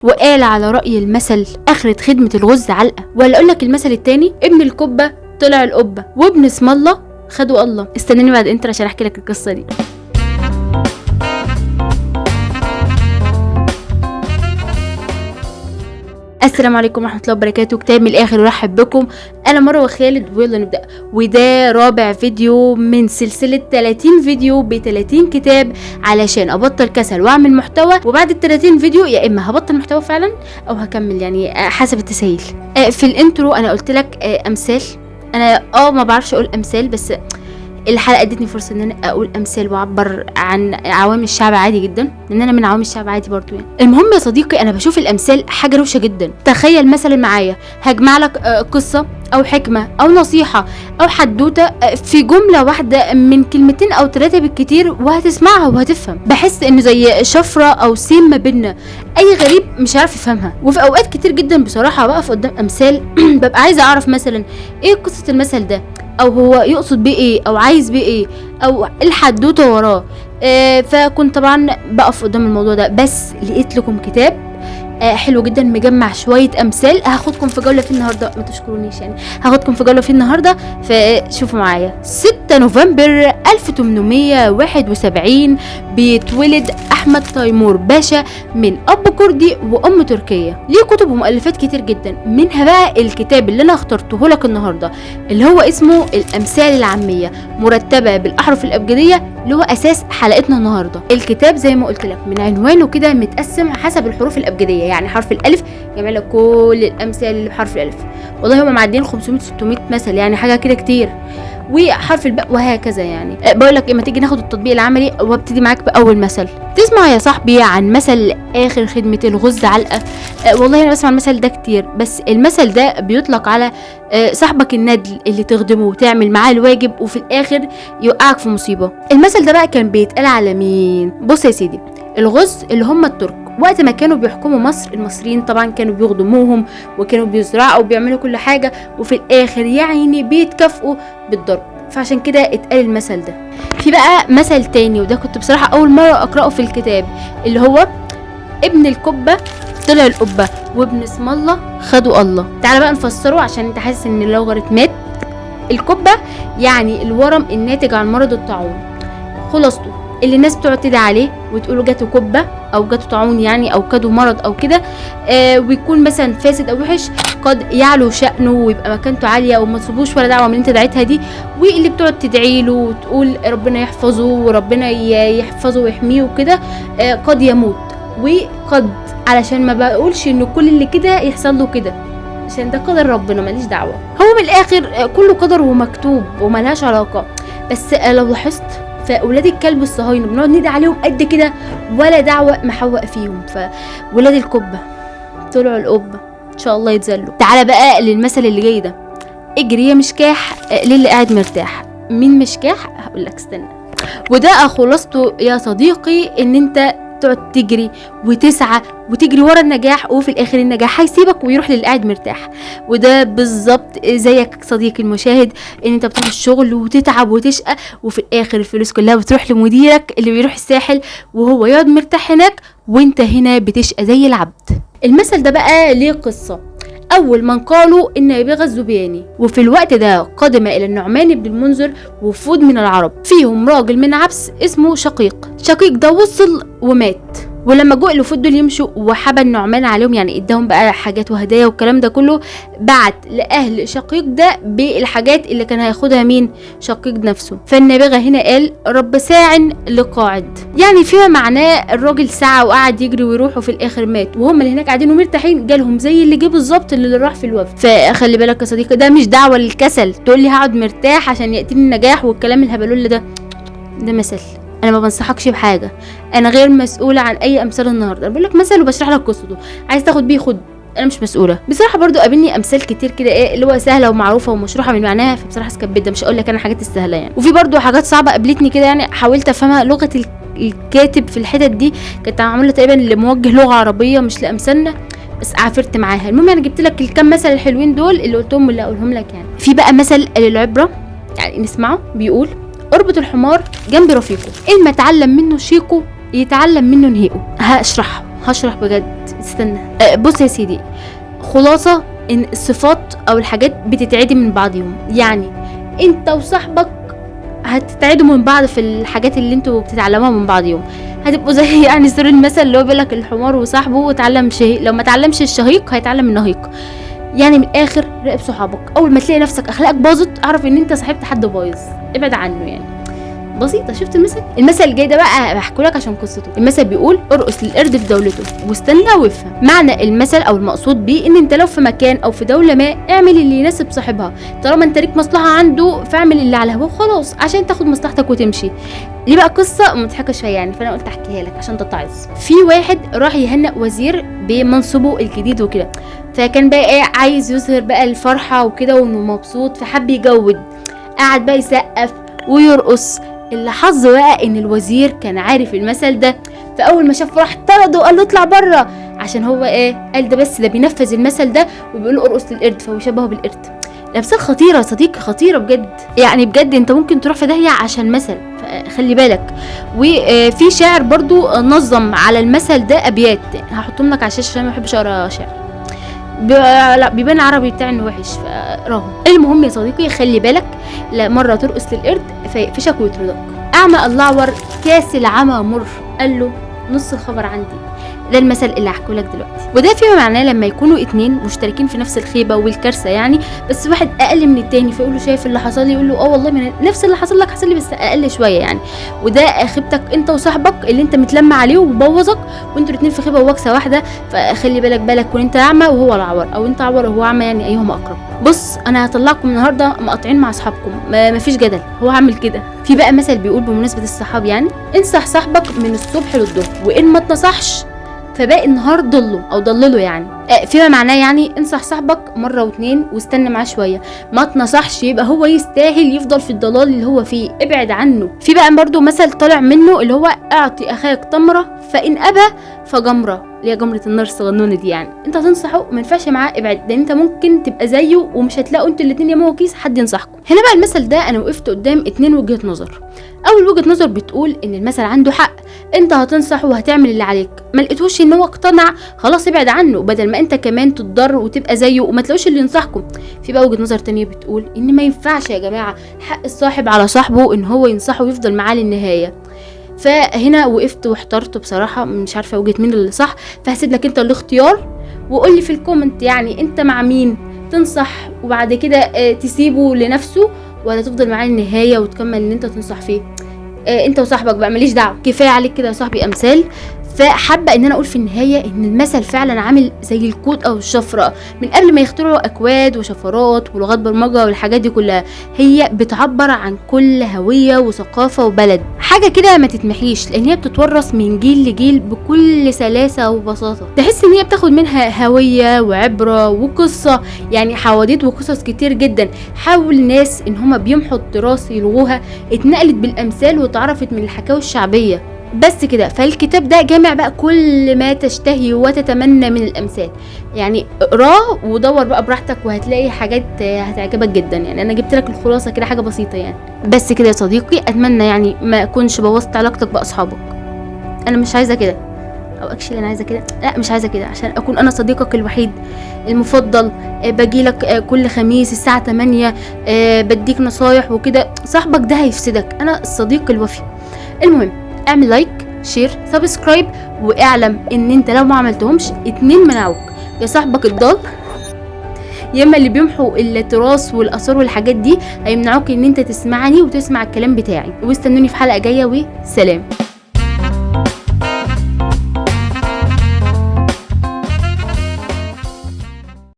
وقال على رأي المثل اخرة خدمة الغز علقة. ولا اقولك المثل التاني، ابن الكبة طلع القبة وابن اسم الله خدوا الله. استناني بعد انتر عشان احكي لك القصة دي. السلام عليكم ورحمه الله وبركاته. كتاب من الاخر ورحب بكم، انا مروه خالد ويلا نبدا. وده رابع فيديو من سلسله 30 فيديو ب 30 كتاب علشان ابطل كسل واعمل محتوى. وبعد ال 30 فيديو يا اما هبطل محتوى فعلا او هكمل، يعني حسب التسهيل. في الانترو انا قلت لك امثال. انا ما بعرفش اقول امثال، بس الحلقه ادتني فرصه ان انا اقول امثال واعبر عن عوام الشعب عادي جدا، لان انا من عوام الشعب عادي برضو يعني. المهم يا صديقي، انا بشوف الامثال حاجه روشه جدا. تخيل مثلا معايا هجمع لك قصه او حكمه او نصيحه او حدوته في جمله واحده من كلمتين او 3 بالكتير، وهتسمعها وهتفهم. بحس انه زي شفره او سيم ما بيننا، اي غريب مش عارف يفهمها. وفي اوقات كتير جدا بصراحه بقف قدام امثال ببقى عايزه اعرف مثلا ايه قصه المثل ده، او هو يقصد بيه ايه، او عايز بيه ايه، او الحدوته وراه. فكنت طبعا بقف قدام الموضوع ده، بس لقيت لكم كتاب حلو جدا مجمع شويه امثال. هاخدكم في جوله فيه النهارده، ما تشكرونيش يعني، هاخدكم في جوله فيه النهارده. فشوفوا معايا. 6 نوفمبر 1871 بيتولد احمد تيمور باشا من اب كردي وام تركيه. ليه كتب ومؤلفات كتير جدا، منها بقى الكتاب اللي انا اخترته لك النهارده اللي هو اسمه الامثال العاميه مرتبه بالاحرف الابجديه، اللي هو اساس حلقتنا النهارده. الكتاب زي ما قلت لك من عنوانه كده متقسم حسب الحروف الابجديه، يعني حرف الالف جمع لك كل الامثال اللي بحرف الالف. والله هم معديين 500 600 مثل، يعني حاجه كده كتير. وحرف الباء وهكذا. يعني بقول لك اما تيجي ناخد التطبيق العملي، وابتدي معاك باول مثل. تسمع يا صاحبي عن مثل اخر خدمه الغز علقه؟ والله انا بسمع المثل ده كتير، بس المثل ده بيطلق على صاحبك الندل اللي تخدمه وتعمل معاه الواجب وفي الاخر يوقعك في مصيبه. المثل ده بقى كان بيتقال على مين؟ بص يا سيدي، الغز اللي هم الترك، وقت ما كانوا بيحكموا مصر، المصريين طبعا كانوا بيخدموهم وكانوا بيزرعوا وبيعملوا كل حاجه، وفي الاخر يعني بيتكافئوا بالضرب. فعشان كده اتقال المثل ده. في بقى مثل تاني، وده كنت بصراحه اول مره اقراه في الكتاب، اللي هو ابن الكبه طلع القبه وابن اسم الله خدوا الله. تعال بقى نفسره عشان انت حاسس ان اللوغاريتمات. الكبه يعني الورم الناتج عن مرض الطاعون، خلاصته اللي الناس بتقعد تدعي عليه وتقولوا جاته كبه او جاته طاعون، يعني او كادوا مرض او كده، ويكون مثلا فاسد او وحش، قد يعلو شأنه ويبقى مكانته عاليه وما تصيبوش ولا دعوه من انت دعيتها دي. واللي بتقعد تدعي له وتقول ربنا يحفظه وربنا يحفظه ويحميه وكده، قد يموت. وقد علشان ما بقولش ان كل اللي كده يحصل له كده، عشان ده قدر ربنا ماليش دعوه. هو من الاخر كله قدر ومكتوب وملهاش علاقه. بس لو لاحظت فاولاد الكلب الصهاينه بنقعد ندعي عليهم قد كده ولا دعوه محوق فيهم. فولاد الكبه طلعوا القبه، ان شاء الله يتذلوا. تعالى بقى للمثل اللي جاي ده. اجري يا مشكاح للي قاعد مرتاح. مين مشكاح؟ هقول لك استنى. وده خلاصته يا صديقي، ان انت تقعد تجري وتسعى وتجري ورا النجاح، وفي الاخر النجاح هيسيبك ويروح للي قاعد مرتاح. وده بالظبط زيك صديقي المشاهد، ان انت بتروح الشغل وتتعب وتشقى، وفي الاخر الفلوس كلها بتروح لمديرك اللي بيروح الساحل وهو يقعد مرتاح هناك، وانت هنا بتشقى زي العبد. المثل ده بقى ليه قصه. اول من قالوا ان بغى الزبياني، وفي الوقت ده قدم الى النعمان بن المنذر وفود من العرب، فيهم راجل من عبس اسمه شقيق ده وصل ومات. ولما جاء الوفود دول يمشوا وحبى النعمان عليهم، يعني اداهم بقى حاجات وهدايا والكلام ده كله، بعت لاهل شقيق ده بالحاجات اللي كان هياخدها مين؟ شقيق نفسه. فالنابغه هنا قال رب ساع لقاعد، يعني فيما معناه الراجل سعى وقعد يجري ويروح وفي الاخر مات، وهم اللي هناك قاعدين ومرتاحين جالهم زي اللي جه بالظبط اللي راح في الوفد. فخلي بالك يا صديقي، ده مش دعوه للكسل تقول لي هقعد مرتاح عشان ياتيني النجاح والكلام الهبلول ده مثل. انا ما بنصحكش بحاجه، انا غير مسؤوله عن اي امثال النهارده. انا بقول لك مثل وبشرح لك قصته، عايز تاخد بيه خد، انا مش مسؤوله. بصراحه برضو قابلني امثال كتير كده اللي هو سهله ومعروفه ومشروحه من معناها، فبصراحه سكبت. مش هقول لك انا حاجات السهله يعني. وفي برضو حاجات صعبه قابلتني كده، يعني حاولت افهمها. لغه الكاتب في الحتت دي كانت معموله تقريبا لموجه لغه عربيه مش لامثالنا، بس عافرت معاها. المهم انا جبت لك الكام مثل الحلوين دول اللي قلتهم واللي اقولهم لك. يعني في بقى مثل للعبره، يعني نسمعه. بيقول اربط الحمار جنب رفيقه، إن ما تعلم منه شيقه يتعلم منه نهيقه. هشرحه. هشرح بجد، استنى. بص يا سيدي، خلاصة ان الصفات او الحاجات بتتعدي من بعضهم. يعني انت وصاحبك هتتعدوا من بعض في الحاجات اللي انتوا بتتعلموها من بعضهم، هتبقوا زي يعني سور المثل اللي هو بيقولك الحمار وصاحبه وتعلم شهيق، لو ما تعلمش الشهيق هيتعلم النهيق. يعني من الاخر راقب صحابك، اول ما تلاقي نفسك اخلاقك باظت اعرف ان انت صاحبت حد بايظ، ابعد عنه. يعني بسيطه. شفت المثل الجاي ده بقى بحكوا لك عشان قصته. المثل بيقول ارقص للقرد في دولته واستنى وافهم. معنى المثل او المقصود بيه ان انت لو في مكان او في دوله ما اعمل اللي يناسب صاحبها، طالما انت ليك مصلحه عنده فاعمل اللي على هواه وخلاص عشان تاخد مصلحتك وتمشي. دي بقى قصه مضحكه شويه يعني، فانا قلت احكيها لك عشان تتعظ. في واحد راح يهنئ وزير بمنصبه الجديد وكده، فكان بقى ايه عايز يظهر بقى الفرحه وكده وانه مبسوط، فحب يجود، قعد بقى يسقف ويرقص. اللي حظه بقى ان الوزير كان عارف المثل ده، فاول ما شافه راح طرده وقال له اطلع بره، عشان هو ايه قال ده بس ده بينفذ المثل ده وبيقول له ارقص للقرد، فهو شبهه بالقرد. الامثال خطيره يا صديقي، خطيره بجد. يعني بجد انت ممكن تروح في داهيه عشان مثل، فخلي بالك. وفي شاعر برضو نظم على المثل ده ابيات، هحطهم لك على الشاشه عشان ما بحبش اقرا شعر، لا بيبان العربي بتاعي انه وحش فراهم. المهم يا صديقي خلي بالك، لا مره ترقص للقرد فيقفشك ويطردك. اعمى الاعور كاس العمى مر، قال له نص الخبر عندي. ده المثل اللي هحكيه لك دلوقتي، وده فيما معناه لما يكونوا اتنين مشتركين في نفس الخيبه والكارثه يعني، بس واحد اقل من التاني فيقول له شايف اللي حصل لي، يقول له اه والله من نفس اللي حصل لك حصل لي بس اقل شويه يعني. وده خيبتك انت وصاحبك اللي انت متلم عليه وبوظك، وانتوا الاتنين في خيبه ووكسه واحده. فخلي بالك كون انت اعمى وهو العور، او انت عور وهو اعمى، يعني ايهما اقرب. بص انا هطلعكم النهارده مقاطعين مع اصحابكم، مفيش جدل، هو عامل كده. في بقى مثل بيقول بمناسبه الصحاب يعني، انصح صاحبك من الصبح للظهر، وان ما تنصحش فباقي النهار ضله او ضلله يعني. فيما معناه يعني انصح صاحبك مره واتنين واستنى معاه شويه، ما تنصحش يبقى هو يستاهل يفضل في الضلال اللي هو فيه، ابعد عنه. في بقى برضو مثل طالع منه اللي هو اعطي اخاك تمره فان ابى فجمره، اللي هي جمره النار الصغنونه دي. يعني انت تنصحه ما ينفعش معاه، ابعد، لان انت ممكن تبقى زيه ومش هتلاقوا انتوا الاتنين يا كيس حد ينصحكم. هنا بقى المثل ده انا وقفت قدام اتنين وجهه نظر. اول وجهه نظر بتقول ان المثل عنده حق، انت هتنصح وهتعمل اللي عليك، ما لقيتوش ان هو اقتنع خلاص ابعد عنه، بدل ما انت كمان تتضر وتبقى زيه وما تلاقوش اللي ينصحكم. في بقى وجهه نظر تانية بتقول ان ما ينفعش يا جماعه، حق الصاحب على صاحبه ان هو ينصحه ويفضل معاه للنهايه. فهنا وقفت واحترت بصراحه، مش عارفه وجهه مين اللي صح، فهسيب لك انت الاختيار، وقول لي في الكومنت يعني انت مع مين، تنصح وبعد كده تسيبه لنفسه، ولا تفضل معاه للنهايه وتكمل ان انت تنصح فيه. انت وصاحبك بقى ماليش دعوه، كفايه عليك كده يا صاحبي امثال. فحابه ان انا اقول في النهايه ان المثل فعلا عامل زي الكود او الشفره، من قبل ما يخترعوا اكواد وشفرات ولغات برمجه والحاجات دي كلها، هي بتعبر عن كل هويه وثقافه وبلد، حاجه كده ما تتمحيش، لان هي بتتورث من جيل لجيل بكل سلاسه وبساطه. تحس ان هي بتاخد منها هويه وعبره وقصه، يعني حواديت وقصص كتير جدا حاول الناس ان هما بيمحوا التراث يلغوها، اتنقلت بالامثال واتعرفت من الحكاوي الشعبيه بس كده. فالكتاب ده جامع بقى كل ما تشتهي وتتمنى من الامثال، يعني اقراه ودور بقى براحتك وهتلاقي حاجات هتعجبك جدا. يعني انا جبت لك الخلاصه كده، حاجه بسيطه يعني. بس كده يا صديقي، اتمنى يعني ما اكونش بوظت علاقتك باصحابك. انا مش عايزه كده، او اكشلي انا عايزه كده، لا مش عايزه كده، عشان اكون انا صديقك الوحيد المفضل، باجيلك كل خميس الساعه 8 بديك نصايح وكده. صاحبك ده هيفسدك، انا الصديق الوفي. المهم اعمل لايك شير سبسكرايب، واعلم ان انت لو ما عملتهمش اتنين منعوك، يا صاحبك الضال يا اما اللي بيمحوا التراث والاثار والحاجات دي هيمنعوك ان انت تسمعني وتسمع الكلام بتاعي. واستنوني في حلقه جايه، وسلام.